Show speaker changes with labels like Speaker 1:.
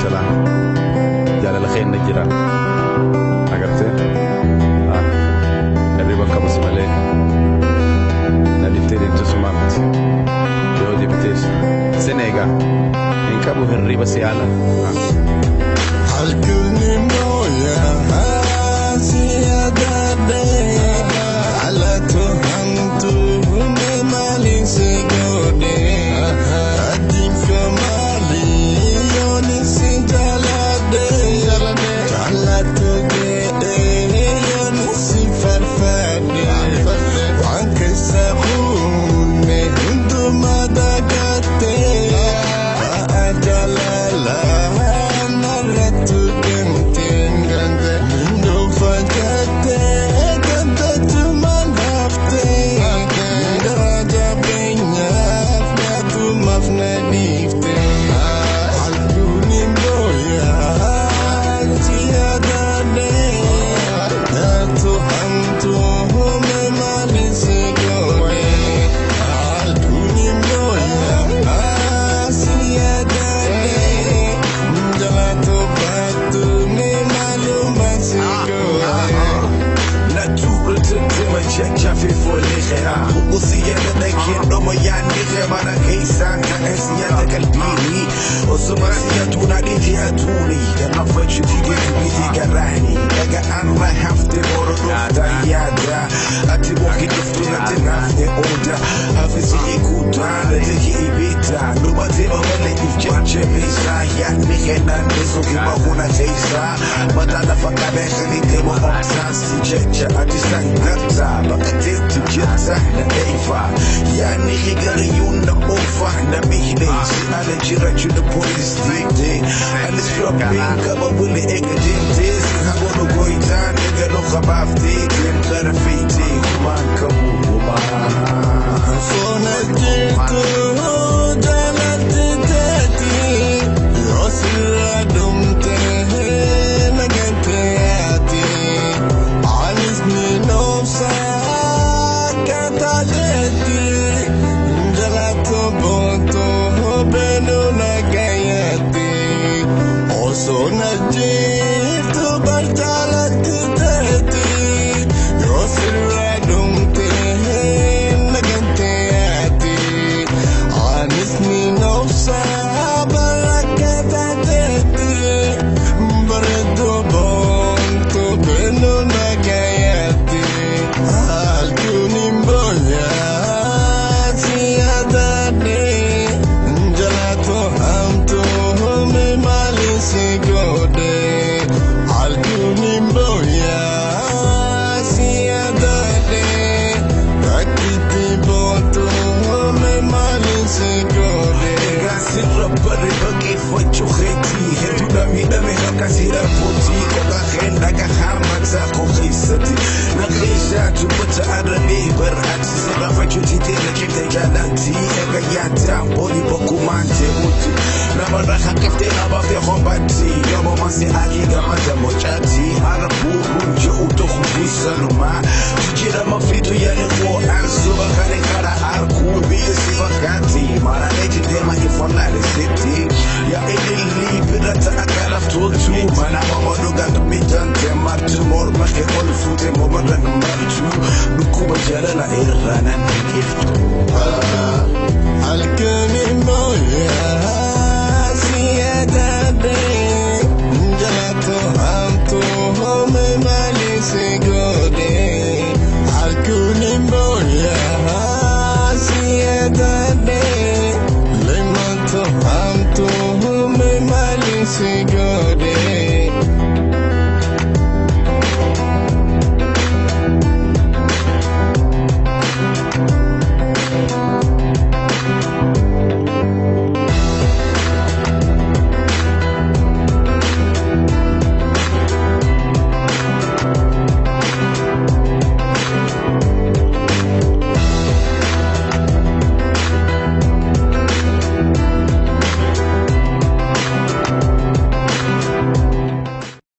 Speaker 1: jala jala la xeen na jira agarte arriba kama simale na diftere to sumamat yo diptes Senegal en cabo arriba se ala
Speaker 2: halkuni moya ziyadade ala to hantu me malin se gode adin famali yoni sinjalade ala to gede yoni sifarfade wanke sabune hindu madagate ajalala naratu gentin gande mindo fajate gande tuman hafte daraja benya tu mafna difte aluni boya tiadane tu hantu me malise goe aluni boya tiadane jalato batu me maluma se goe
Speaker 3: Natural tema checha fi folera usiye na kendo moyani mana kaisa ka esiya da kalbini osumasiya tuna dije atuni na fachi dige bidi garani daga an ma hafte boro da yada ati boki tuna tenafne oda afisi ikuta da take ibita nuba tema wale ifcheche bisa ya nikena neso kiba kuna kaisa badala fakade khali tema obsasi checha atisangata bakateti jeta na eva yani higari yuna ofa na mihne si ala jira chuna police day and it's dropping kama wule ega jente hagono goita nega no khabafti kara fiti kuman kamu
Speaker 2: sona jito jalati tati yosira dumte nagante ati alis minofsa kataleti jalato bonto beno nagayati osona jito barjalati tati yosira dumte nagante ati alis minofsa barakatati bardo bonto beno nagayati alkuni mboya ziyadade jalato hamto me malisi gode alkuni mboya ziyadade akiti bonto me malisi gode
Speaker 3: Gasira bari bagi facho kheti heduna mina me hakasira poti koga khenda ka hamata ko khisati na khisha tu bata arabi bar atsira facho tite na kite jalanti ega yata boli bokumante mutu na bara hakafte na ba fi khombati yomo masi ali ga mata mochati arabu runjo uto khufisa numa tujira mafito yale ko arsuba kare kara arku bi sifakati mara neji dema ifona city ya elili pirata akala ftotu mana mamodo ga mitante martu mor make all fute mo badan martu dukuba jala la irana gifto